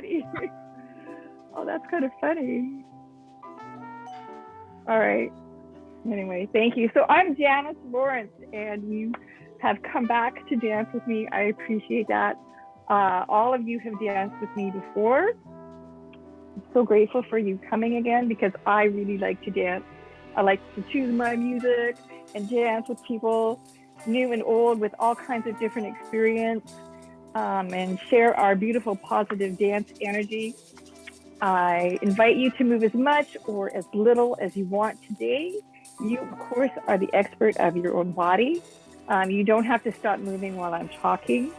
funny. Oh, that's kind of funny. All right. Anyway, thank you. So I'm Janice Laurence, and you have come back to dance with me. I appreciate that. All of you have danced with me before. I'm so grateful for you coming again because I really like to dance. I like to choose my music and dance with people, new and old, with all kinds of different experience, and share our beautiful positive dance energy. I invite you to move as much or as little as you want today. You, of course, are the expert of your own body. You don't have to stop moving while I'm talking.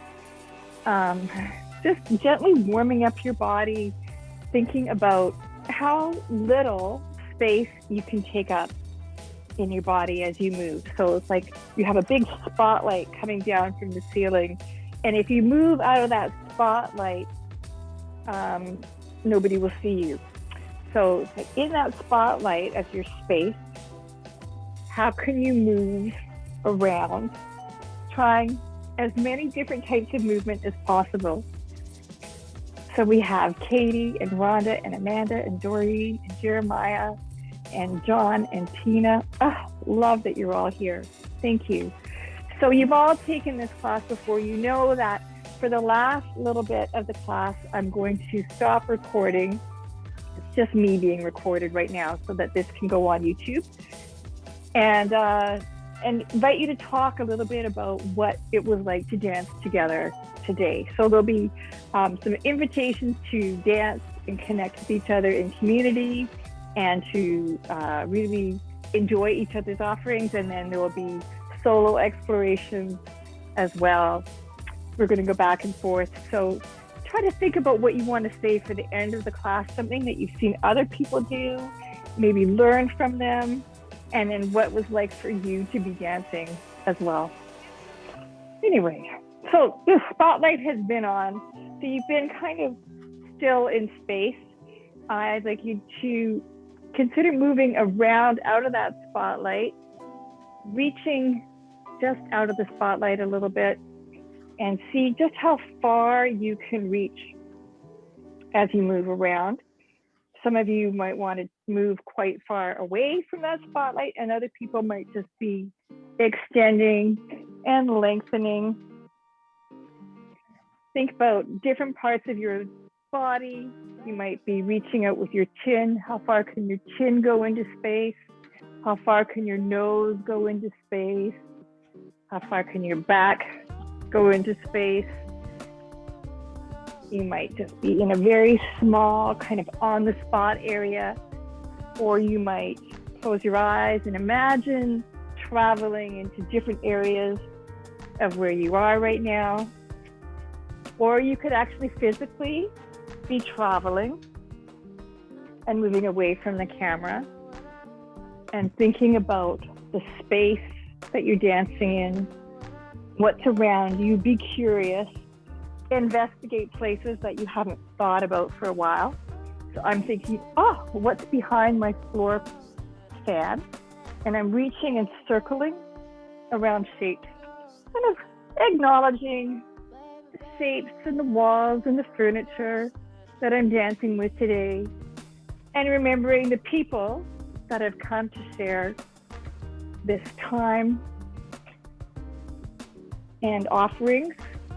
Just gently warming up your body, thinking about how little space you can take up in your body as you move. So it's like you have a big spotlight coming down from the ceiling. And if you move out of that spotlight, nobody will see you. So in that spotlight as your space, how can you move around, trying as many different types of movement as possible? So we have Katie and Rhonda and Amanda and Doreen and Jeremiah and John and Tina. Oh, love that you're all here. Thank you. So you've all taken this class before. You know that for the last little bit of the class, I'm going to stop recording. It's just me being recorded right now so that this can go on YouTube. And invite you to talk a little bit about what it was like to dance together today. So there'll be some invitations to dance and connect with each other in community and to really enjoy each other's offerings. And then there will be solo explorations as well. We're going to go back and forth. So try to think about what you want to say for the end of the class, something that you've seen other people do, maybe learn from them, and then what was like for you to be dancing as well. Anyway, so the spotlight has been on. So you've been kind of still in space. I'd like you to consider moving around out of that spotlight, reaching just out of the spotlight a little bit, and see just how far you can reach as you move around. Some of you might want to move quite far away from that spotlight, and other people might just be extending and lengthening. Think about different parts of your body. You might be reaching out with your chin. How far can your chin go into space? How far can your nose go into space? How far can your back go into space? You might just be in a very small kind of on the spot area, or you might close your eyes and imagine traveling into different areas of where you are right now. Or you could actually physically be traveling and moving away from the camera and thinking about the space that you're dancing in, what's around you. Be curious. Investigate places that you haven't thought about for a while. So I'm thinking, oh, what's behind my floor fan? And I'm reaching and circling around shapes, kind of acknowledging the shapes and the walls and the furniture that I'm dancing with today, and remembering the people that have come to share this time and offerings.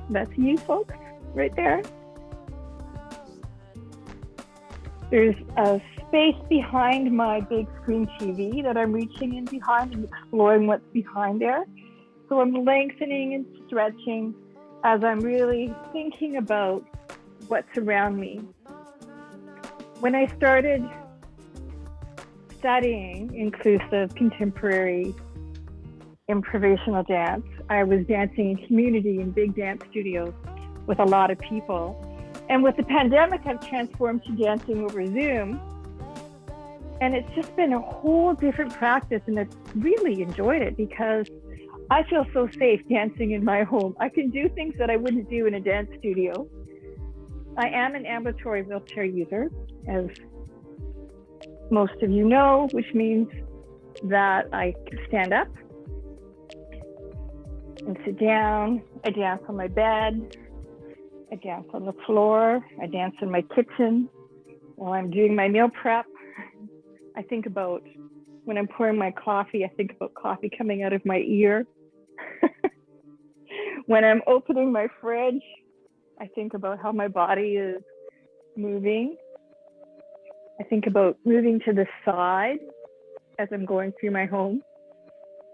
That's you folks right there. There's a space behind my big screen TV that I'm reaching in behind and exploring what's behind there. So I'm lengthening and stretching as I'm really thinking about what's around me. When I started studying inclusive contemporary improvisational dance, I was dancing in community in big dance studios with a lot of people. And with the pandemic, I've transformed to dancing over Zoom. And it's just been a whole different practice, and I've really enjoyed it because I feel so safe dancing in my home. I can do things that I wouldn't do in a dance studio. I am an ambulatory wheelchair user, as most of you know, which means that I stand up and sit down. I dance on my bed I dance on the floor. I dance in my kitchen while I'm doing my meal prep. I think about when I'm pouring my coffee, I think about coffee coming out of my ear. When I'm opening my fridge, I think about how my body is moving. I think about moving to the side as I'm going through my home.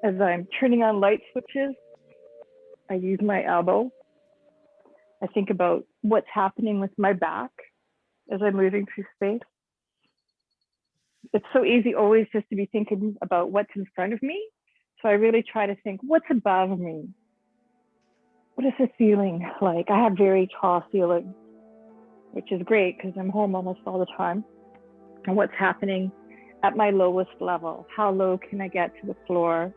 As I'm turning on light switches, I use my elbow. I think about what's happening with my back as I'm moving through space. It's so easy always just to be thinking about what's in front of me. So I really try to think, what's above me? What is the ceiling like? I have very tall ceilings, which is great because I'm home almost all the time. And what's happening at my lowest level? How low can I get to the floor?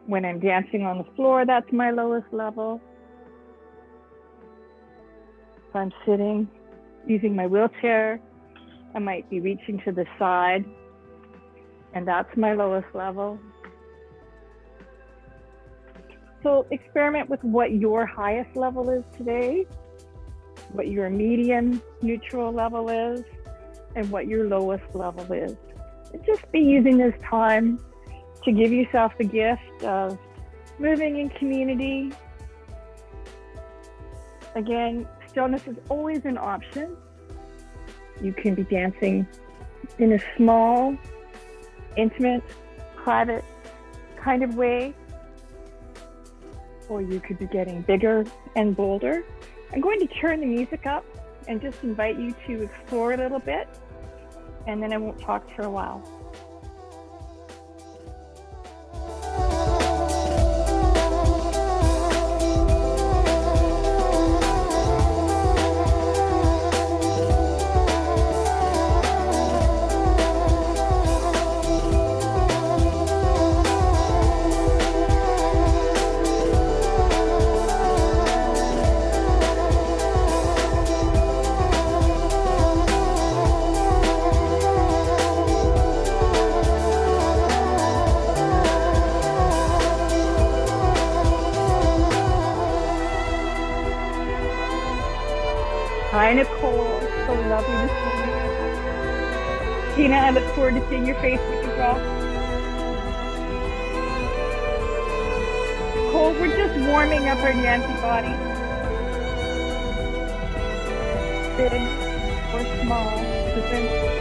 When I'm dancing on the floor, that's my lowest level. If I'm sitting, using my wheelchair, I might be reaching to the side, and that's my lowest level. So experiment with what your highest level is today, what your medium neutral level is, and what your lowest level is. And just be using this time to give yourself the gift of moving in community. Again, stillness is always an option. You can be dancing in a small, intimate, private kind of way, or you could be getting bigger and bolder. I'm going to turn the music up and just invite you to explore a little bit, and then I won't talk for a while. Hi, Nicole. So lovely to see you. Tina, I look forward to seeing your face with your rock. Nicole, we're just warming up our dancing body. Big or small. Different.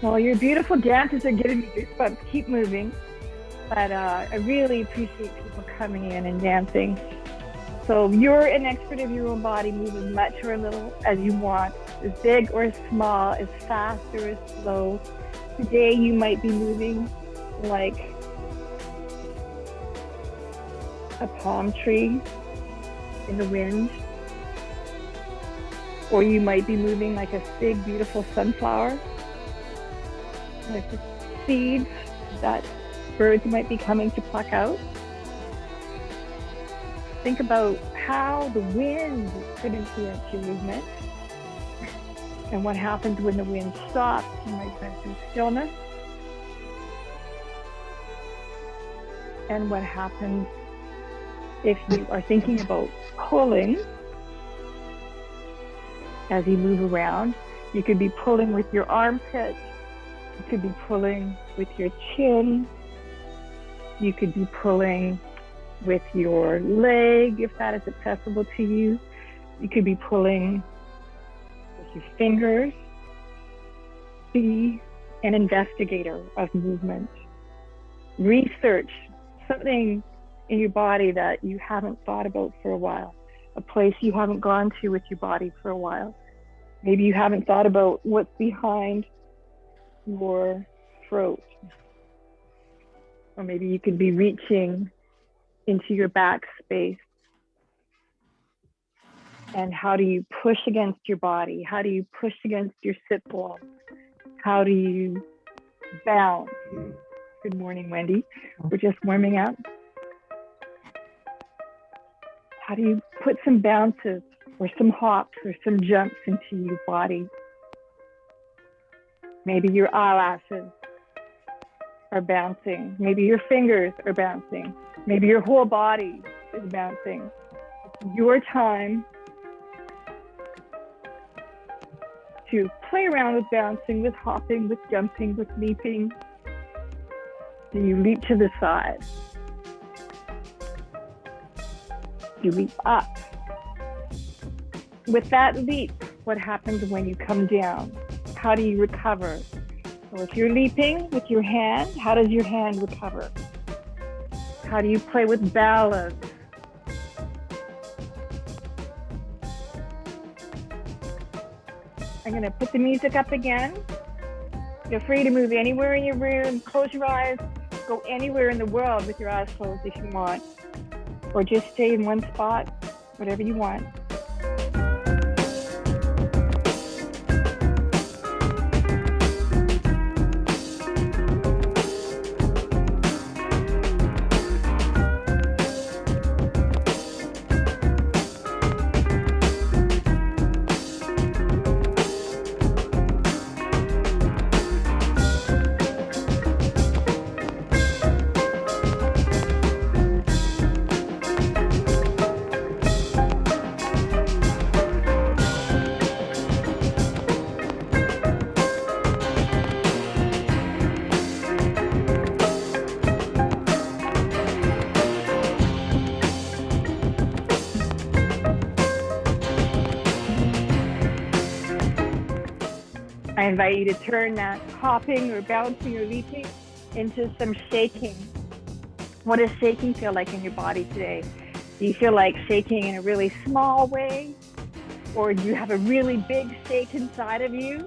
Well, your beautiful dances are giving me goosebumps. Keep moving. But I really appreciate people coming in and dancing. So you're an expert of your own body, move as much or a little as you want, as big or as small, as fast or as slow. Today you might be moving like a palm tree in the wind. Or you might be moving like a big, beautiful sunflower. Like the seeds that birds might be coming to pluck out. Think about how the wind could influence your movement and what happens when the wind stops. You might sense some stillness. And what happens if you are thinking about pulling as you move around? You could be pulling with your armpit. You could be pulling with your chin. You could be pulling with your leg, if that is accessible to you. You could be pulling with your fingers. Be an investigator of movement. Research something in your body that you haven't thought about for a while, a place you haven't gone to with your body for a while. Maybe you haven't thought about what's behind your throat. Or maybe you could be reaching into your back space. And how do you push against your body? How do you push against your sit ball? How do you bounce? Good morning, Wendy. We're just warming up. How do you put some bounces or some hops or some jumps into your body? Maybe your eyelashes are bouncing. Maybe your fingers are bouncing. Maybe your whole body is bouncing. It's your time to play around with bouncing, with hopping, with jumping, with leaping. And you leap to the side. You leap up. With that leap, what happens when you come down? How do you recover? So if you're leaping with your hand, how does your hand recover? How do you play with balance? I'm going to put the music up again. Feel free to move anywhere in your room, close your eyes, go anywhere in the world with your eyes closed if you want, or just stay in one spot, whatever you want. I invite you to turn that hopping or bouncing or leaping into some shaking. What does shaking feel like in your body today? Do you feel like shaking in a really small way? Or do you have a really big shake inside of you?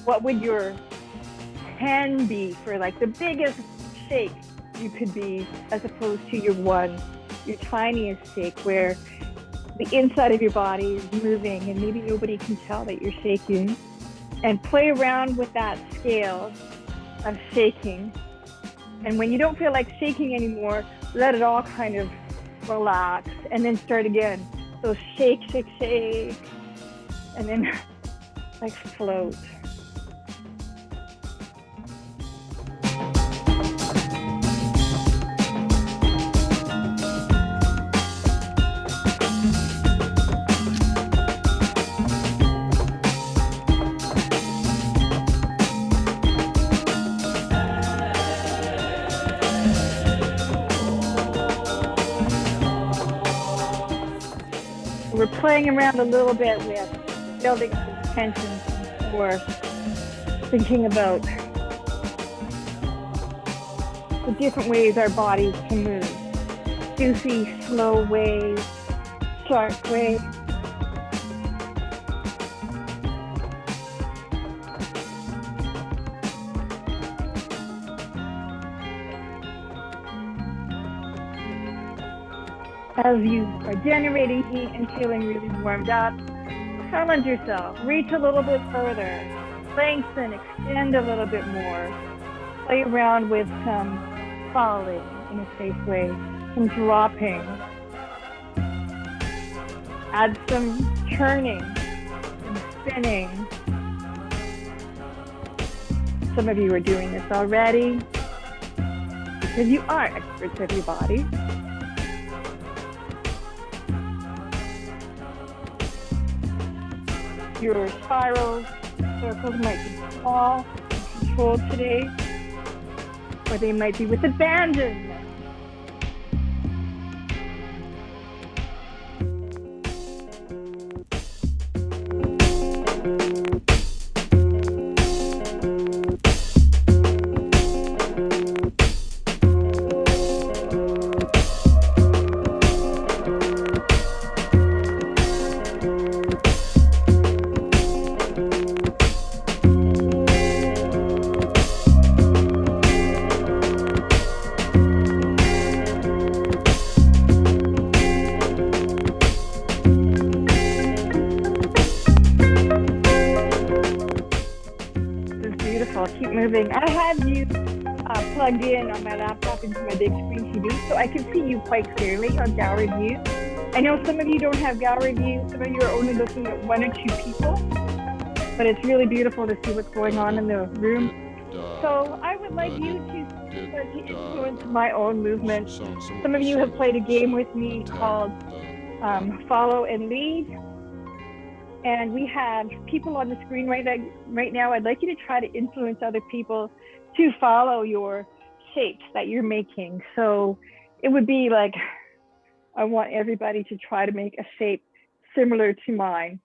What would your 10 be for like the biggest shake you could be, as opposed to your tiniest shake where the inside of your body is moving and maybe nobody can tell that you're shaking? And play around with that scale of shaking. And when you don't feel like shaking anymore, let it all kind of relax and then start again. So shake, shake, shake, and then like float. We're playing around a little bit with building some tension or thinking about the different ways our bodies can move. Juicy, slow ways, sharp ways. As you are generating heat and feeling really warmed up, challenge yourself. Reach a little bit further. Lengthen, extend a little bit more. Play around with some falling in a safe way, some dropping. Add some turning, some spinning. Some of you are doing this already. because you are experts of your body. Your spirals, circles might be small and controlled today, or they might be with abandon. Keep moving. I have you plugged in on my laptop into my big screen TV, so I can see you quite clearly on gallery view. I know some of you don't have gallery view. Some of you are only looking at one or two people, but it's really beautiful to see what's going on in the room. So I would like you to start to influence my own movement. Some of you have played a game with me called Follow and Lead. And we have people on the screen right now. I'd like you to try to influence other people to follow your shapes that you're making. So it would be like, I want everybody to try to make a shape similar to mine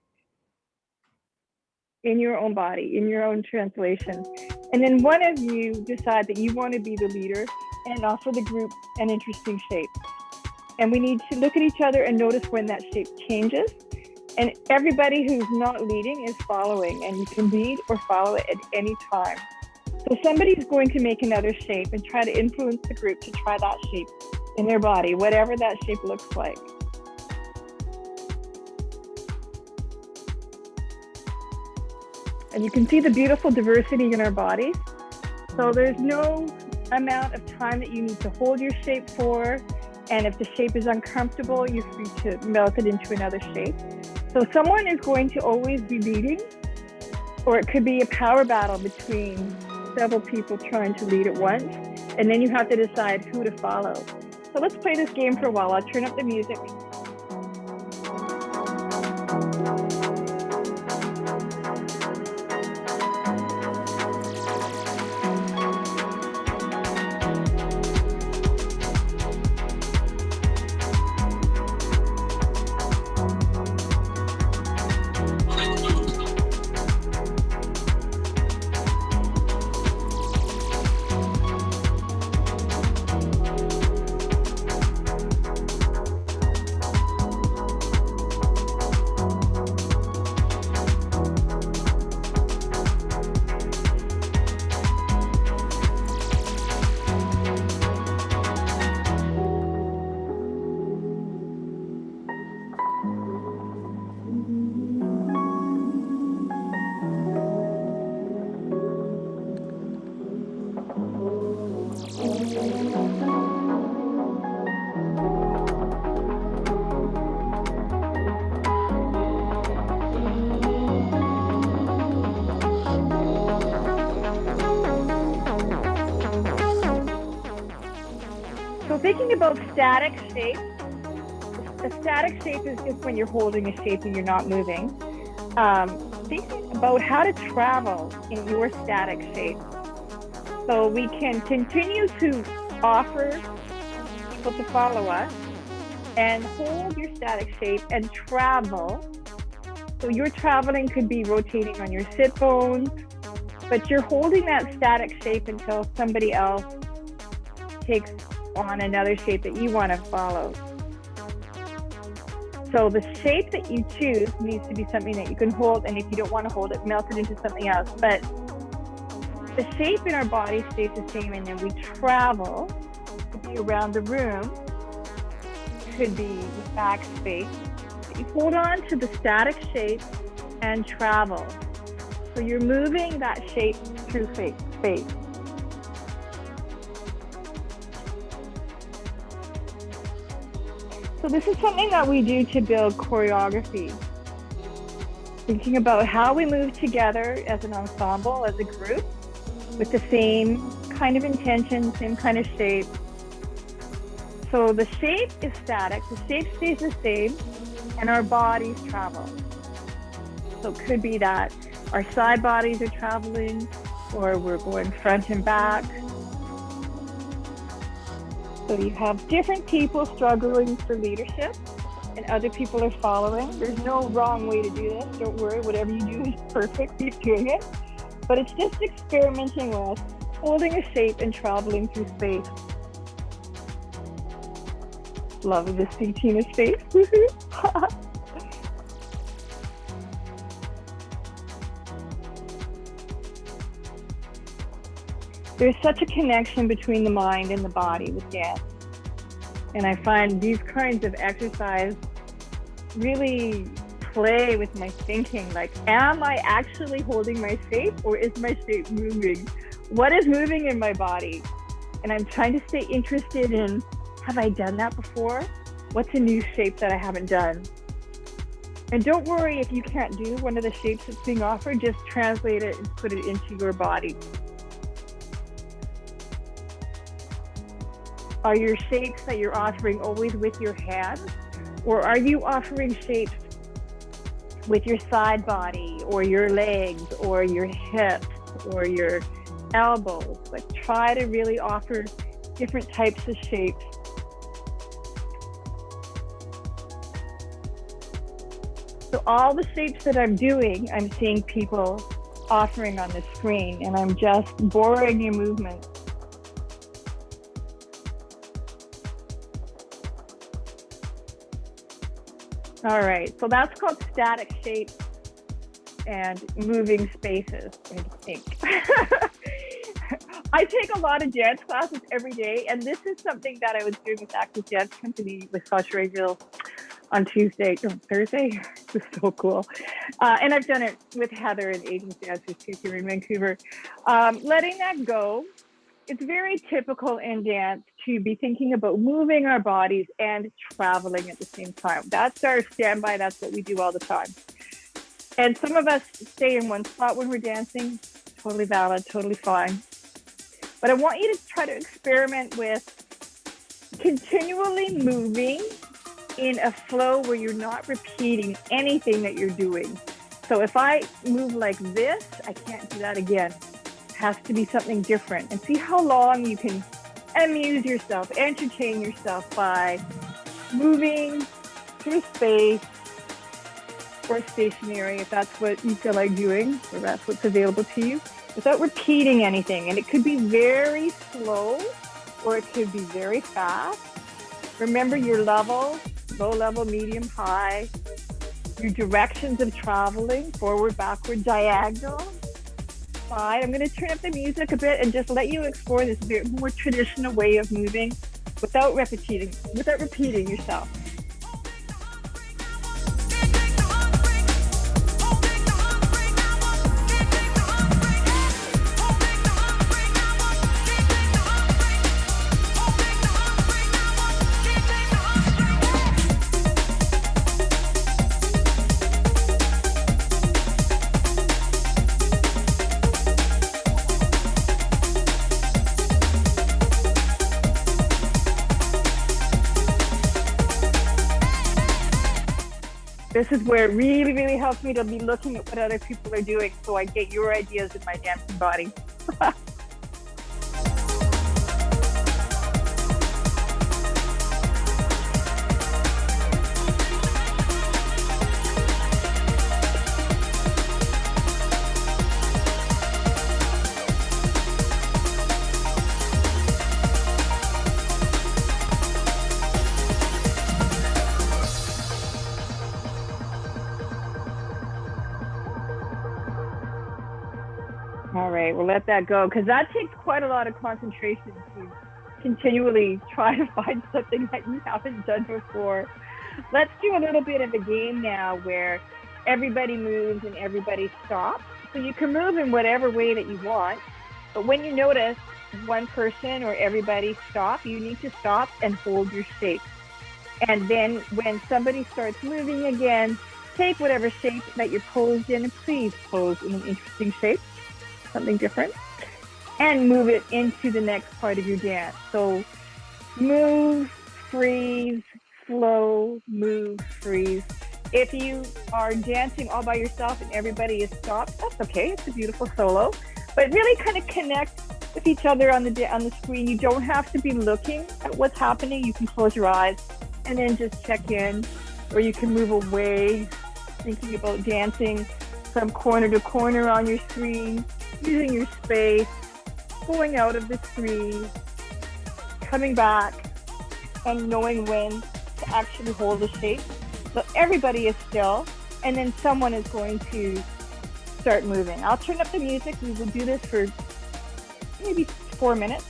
in your own body, in your own translation. And then one of you decide that you want to be the leader and offer the group an interesting shape. And we need to look at each other and notice when that shape changes. And everybody who's not leading is following, and you can lead or follow it at any time. So somebody's going to make another shape and try to influence the group to try that shape in their body, whatever that shape looks like. And you can see the beautiful diversity in our bodies. So there's no amount of time that you need to hold your shape for. And if the shape is uncomfortable, you're free to melt it into another shape. So someone is going to always be leading, or it could be a power battle between several people trying to lead at once. And then you have to decide who to follow. So let's play this game for a while. I'll turn up the music. Thinking about static shapes, a static shape is just when you're holding a shape and you're not moving. Thinking about how to travel in your static shape. So we can continue to offer people to follow us and hold your static shape and travel. So your traveling could be rotating on your sit bones, but you're holding that static shape until somebody else takes on another shape that you want to follow. So the shape that you choose needs to be something that you can hold, and if you don't want to hold it, melt it into something else. But the shape in our body stays the same, and then we travel. Could be around the room, could be with backspace. But you hold on to the static shape and travel. So you're moving that shape through space. So this is something that we do to build choreography. Thinking about how we move together as an ensemble, as a group, with the same kind of intention, same kind of shape, So the shape is static, the shape stays the same, and our bodies travel. So it could be that our side bodies are traveling, or we're going front and back. So you have different people struggling for leadership, and other people are following. There's no wrong way to do this. Don't worry, whatever you do is perfect. Keep doing it. But it's just experimenting with holding a shape and traveling through space. Love to see Tina's face. There's such a connection between the mind and the body with dance. And I find these kinds of exercise really play with my thinking. Like, am I actually holding my shape, or is my shape moving? What is moving in my body? And I'm trying to stay interested in, have I done that before? What's a new shape that I haven't done? And don't worry if you can't do one of the shapes that's being offered, just translate it and put it into your body. Are your shapes that you're offering always with your hands? Or are you offering shapes with your side body, or your legs, or your hips, or your elbows? Like, try to really offer different types of shapes. So all the shapes that I'm doing, I'm seeing people offering on the screen, and I'm just borrowing your movement. All right, so that's called static shapes and moving spaces, I think. I take a lot of dance classes every day, and this is something that I was doing with Active Dance Company with Sasha Rayville on Thursday. It was so cool. And I've done it with Heather and Asian dancers too here in Vancouver. Letting that go. It's very typical in dance to be thinking about moving our bodies and traveling at the same time. That's our standby. That's what we do all the time. And some of us stay in one spot when we're dancing. Totally valid, totally fine. But I want you to try to experiment with continually moving in a flow where you're not repeating anything that you're doing. So if I move like this, I can't do that again. It has to be something different. And see how long you can amuse yourself, entertain yourself by moving through space or stationary, if that's what you feel like doing, or that's what's available to you, without repeating anything. And it could be very slow, or it could be very fast. Remember your levels: low level, medium, high. Your directions of traveling: forward, backward, diagonal. Fine. I'm going to turn up the music a bit and just let you explore this bit more traditional way of moving without repeating yourself. This is where it really, really helps me to be looking at what other people are doing, so I get your ideas in my dancing body. All right, we'll let that go, because that takes quite a lot of concentration to continually try to find something that you haven't done before. Let's do a little bit of a game now where everybody moves and everybody stops. So you can move in whatever way that you want, but when you notice one person or everybody stop, you need to stop and hold your shape. And then when somebody starts moving again, take whatever shape that you're posed in, and please pose in an interesting shape, something different, and move it into the next part of your dance. So move, freeze, slow, move, freeze. If you are dancing all by yourself and everybody is stopped, that's okay. It's a beautiful solo. But really kind of connect with each other on the screen. You don't have to be looking at what's happening. You can close your eyes and then just check in, or you can move away, thinking about dancing from corner to corner on your screen, using your space, going out of the screen, coming back, and knowing when to actually hold the shape. So everybody is still, and then someone is going to start moving. I'll turn up the music. We will do this for maybe 4 minutes.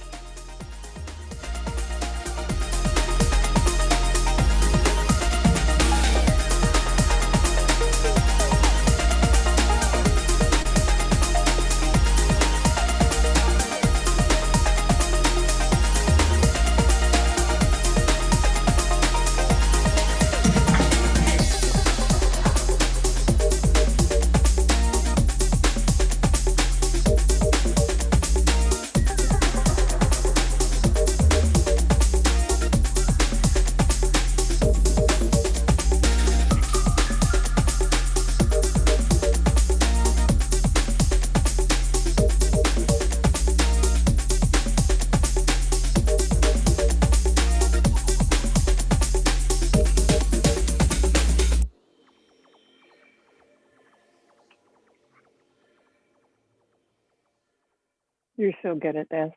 You're so good at this.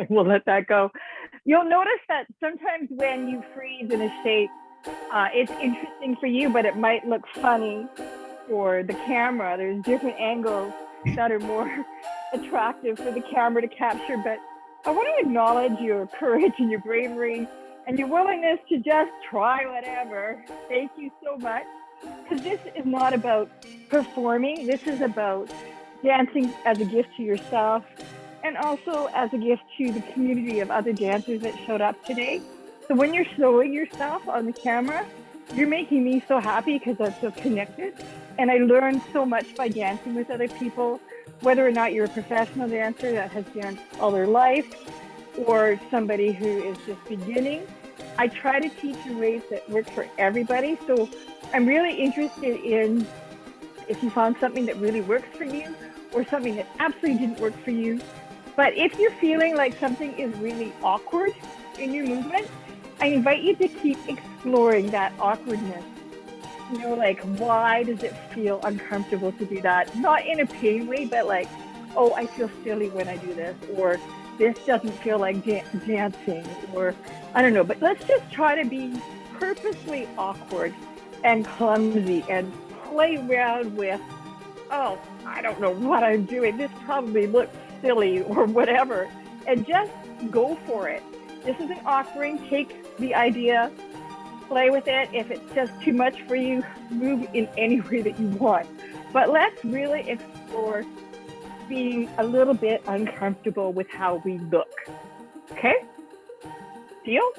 We'll let that go. You'll notice that sometimes when you freeze in a shape, it's interesting for you, but it might look funny for the camera. There's different angles that are more attractive for the camera to capture. But I want to acknowledge your courage and your bravery and your willingness to just try whatever. Thank you so much. Because this is not about performing. This is about dancing as a gift to yourself and also as a gift to the community of other dancers that showed up today. So when you're showing yourself on the camera, you're making me so happy because I feel connected. And I learned so much by dancing with other people, whether or not you're a professional dancer that has danced all their life or somebody who is just beginning. I try to teach in ways that work for everybody. So I'm really interested in if you found something that really works for you or something that absolutely didn't work for you. But if you're feeling like something is really awkward in your movement, I invite you to keep exploring that awkwardness. You know, like, why does it feel uncomfortable to do that? Not in a pain way, but like, oh, I feel silly when I do this, or this doesn't feel like dancing, or I don't know. But let's just try to be purposely awkward and clumsy and play around with, oh, I don't know what I'm doing. This probably looks silly or whatever. And just go for it. This isn't offering. Take the idea, play with it. If it's just too much for you, move in any way that you want. But let's really explore being a little bit uncomfortable with how we look. Okay? Deal?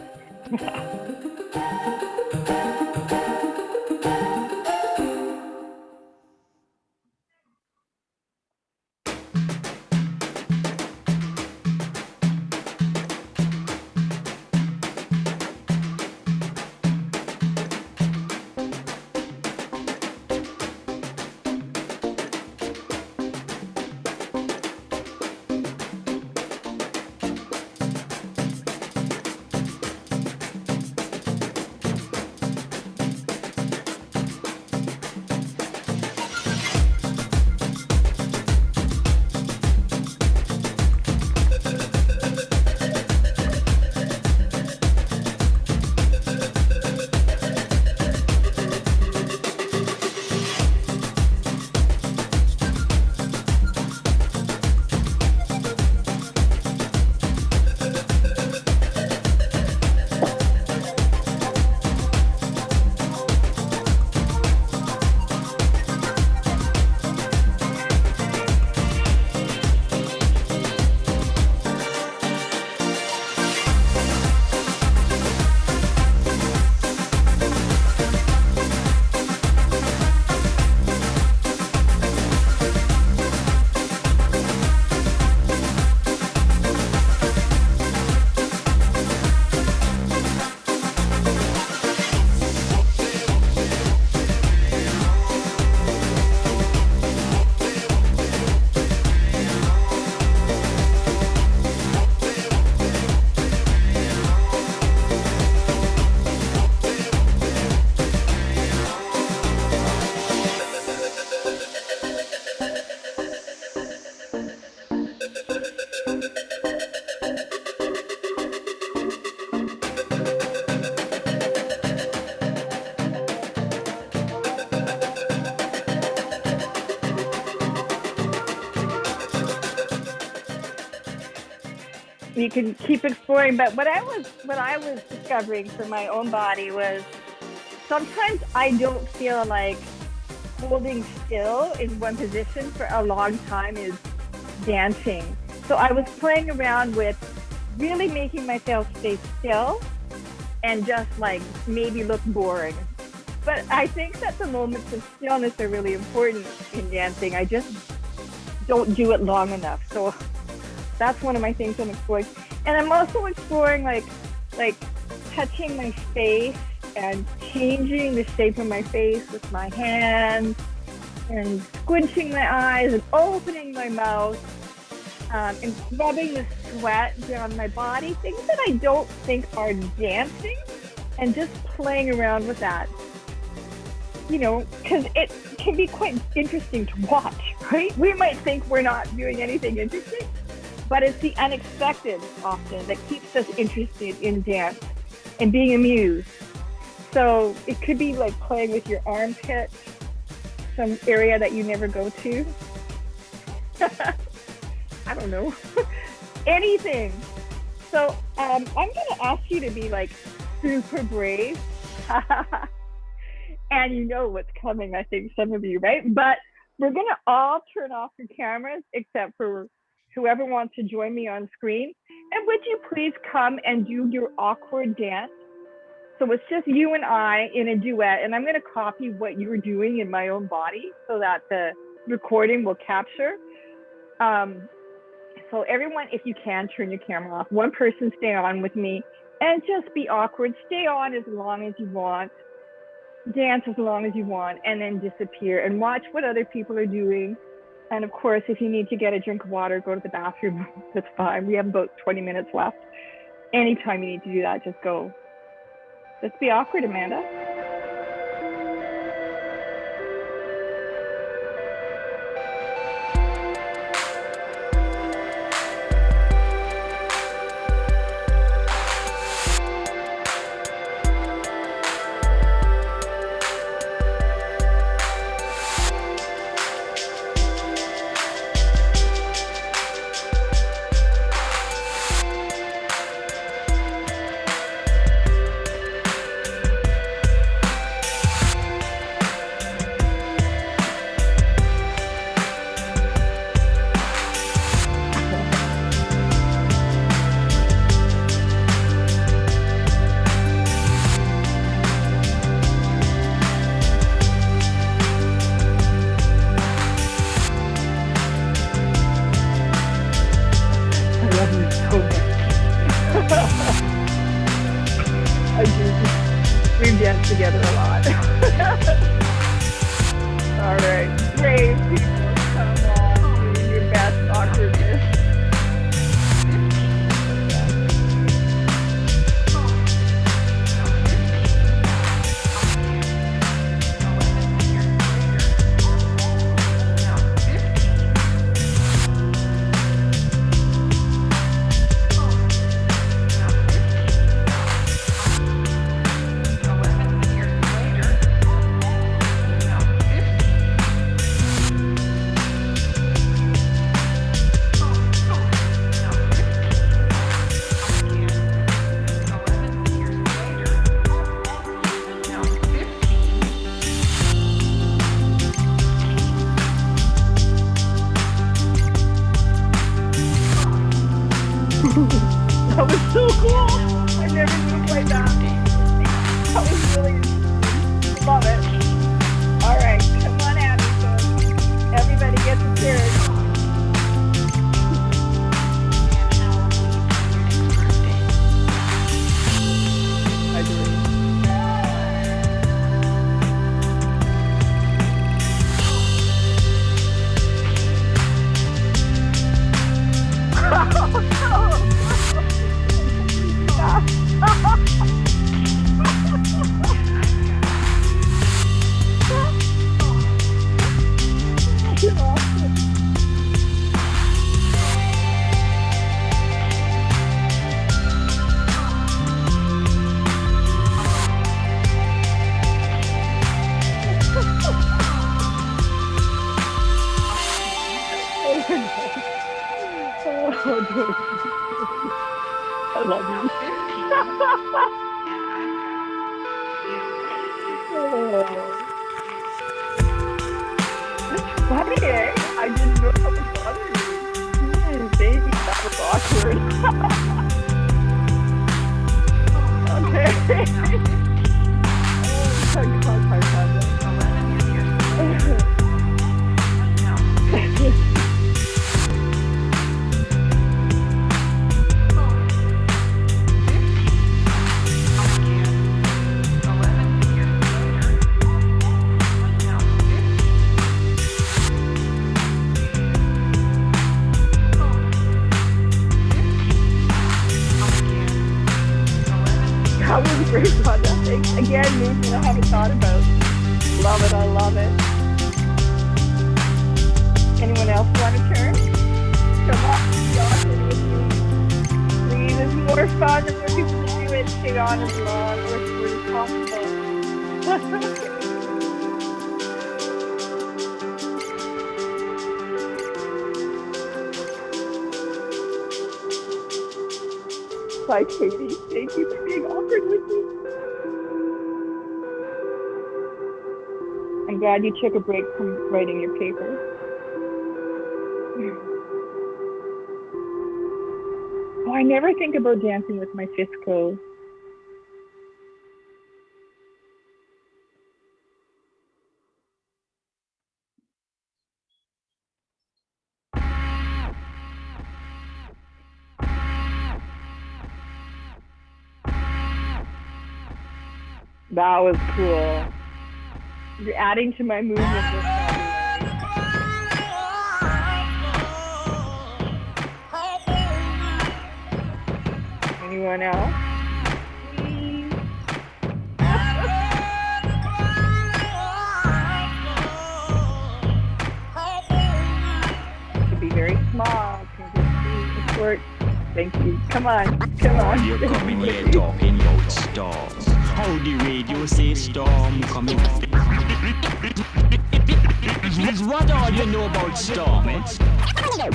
You can keep exploring. But what I was discovering for my own body was sometimes I don't feel like holding still in one position for a long time is dancing. So I was playing around with really making myself stay still and just like maybe look boring. But I think that the moments of stillness are really important in dancing. I just don't do it long enough. So that's one of my things I'm exploring. And I'm also exploring like touching my face and changing the shape of my face with my hands and squinching my eyes and opening my mouth and rubbing the sweat down my body, things that I don't think are dancing, and just playing around with that. You know, because it can be quite interesting to watch, right? We might think we're not doing anything interesting, but it's the unexpected often that keeps us interested in dance and being amused. So it could be like playing with your armpit, some area that you never go to. I don't know. Anything. So I'm going to ask you to be like super brave. And you know what's coming, I think, some of you, right? But we're going to all turn off your cameras except for whoever wants to join me on screen. And would you please come and do your awkward dance? So it's just you and I in a duet, and I'm going to copy what you're doing in my own body so that the recording will capture. So everyone, if you can, turn your camera off. One person stay on with me, and just be awkward. Stay on as long as you want, dance as long as you want, and then disappear and watch what other people are doing. And of course, if you need to get a drink of water, go to the bathroom, that's fine. We have about 20 minutes left. Anytime you need to do that, just go. Let's be awkward, Amanda. I do. We dance together a lot. All right, brave people, come on, do your best awkwardness. That was so cool. I never moved like that. That was really interesting. Love it. All right, come on at me, folks. Everybody gets a turn. I do. I love you. It's funny, eh? I didn't know that was funny. Baby, that was awkward. Okay. Oh, God, that was great fun. Again, movement I haven't thought about. Love it, I love it. Anyone else want to turn? Come on, y'all with me. Please, it's more fun the more people do it. Stay on as long as possible. Bye, Katie. Thank you for being awkward with me. I'm glad you took a break from writing your paper. Oh, I never think about dancing with my fist closed. That was cool. You're adding to my movement this February. Anyone else? Please. It could be very small. It can just be short. Thank you. Come on. Come on. You're coming here talking about storms. How the radio say storm coming? What all you know about storm, eh? That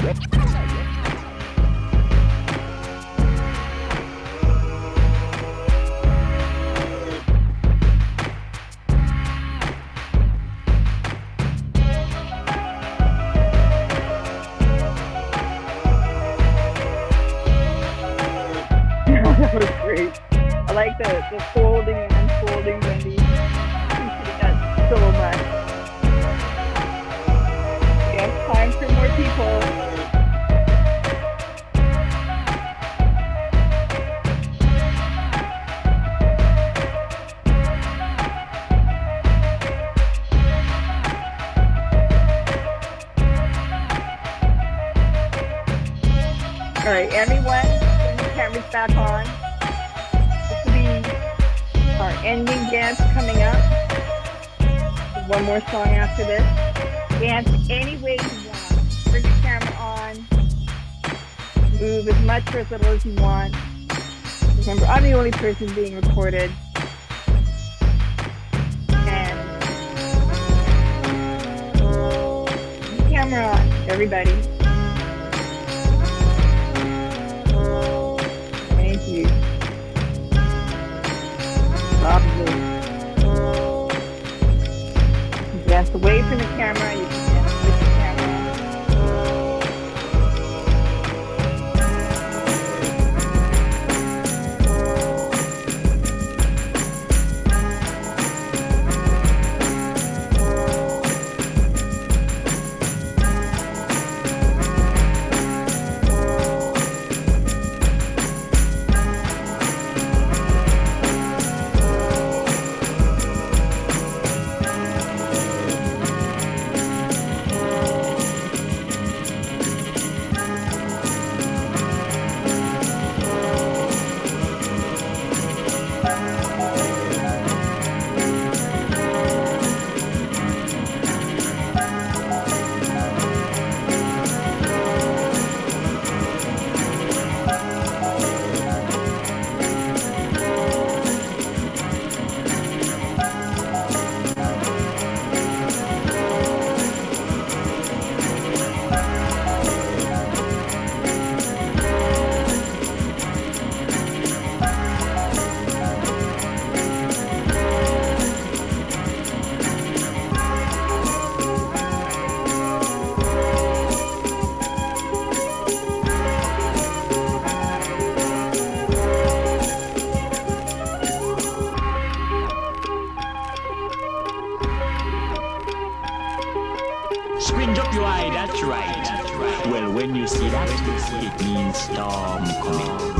was great. I like the folding and unfolding, Wendy. Appreciate that so much. We have time for more people. All right, everyone, turn your cameras back on. This will be our ending dance coming up. One more song after this. Dance any way you want. Turn your camera on. Move as much or as little as you want. Remember, I'm the only person being recorded. And camera on, everybody. Thank you. Lovely. Dance away from the camera. You can dance with the camera. Squint up your eye, that's right. Well, when you see that, it means storm coming.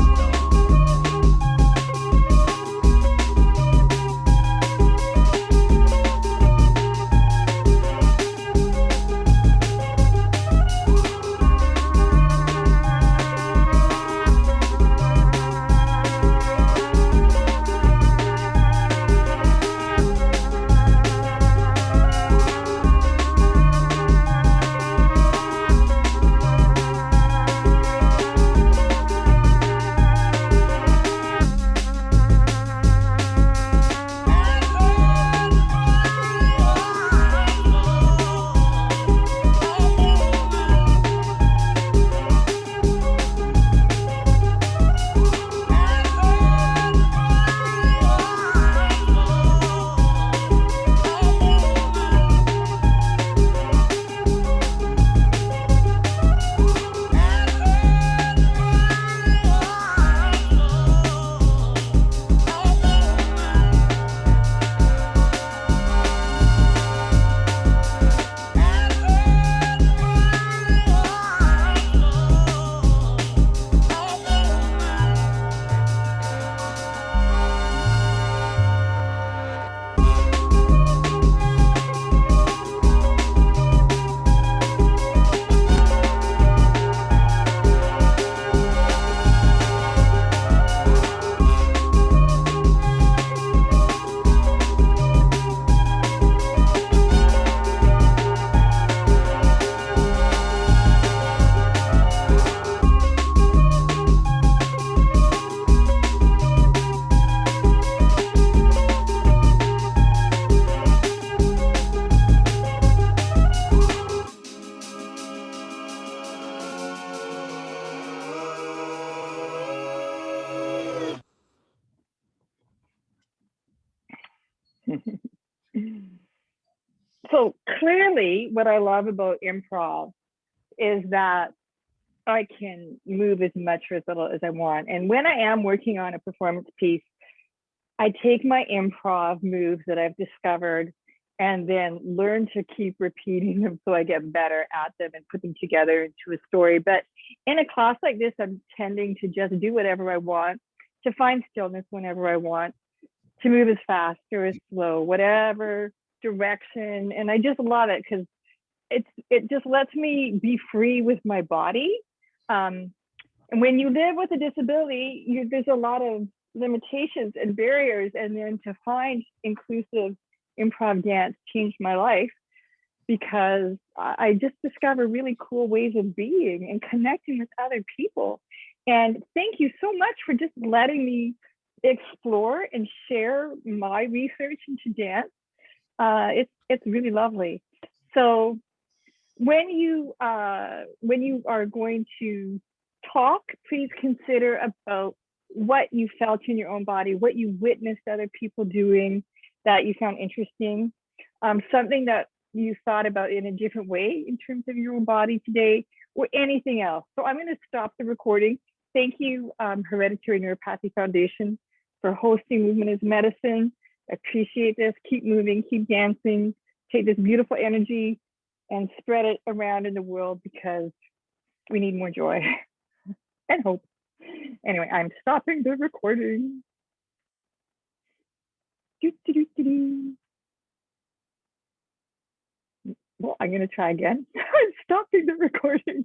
So clearly, what I love about improv is that I can move as much or as little as I want. And when I am working on a performance piece, I take my improv moves that I've discovered and then learn to keep repeating them so I get better at them and put them together into a story. But in a class like this, I'm tending to just do whatever I want, to find stillness whenever I want, to move as fast or as slow, whatever direction. And I just love it because it just lets me be free with my body. And when you live with a disability, there's a lot of limitations and barriers. And then to find inclusive improv dance changed my life because I just discovered really cool ways of being and connecting with other people. And thank you so much for just letting me explore and share my research into dance. It's really lovely. So when you are going to talk, please consider about what you felt in your own body, what you witnessed other people doing that you found interesting, something that you thought about in a different way in terms of your own body today, or anything else. So I'm going to stop the recording. Thank you, Hereditary Neuropathy Foundation, for hosting Movement is Medicine. I appreciate this. Keep moving, keep dancing, take this beautiful energy and spread it around in the world because we need more joy and hope. Anyway, I'm stopping the recording. Well, I'm going to try again. I'm stopping the recording.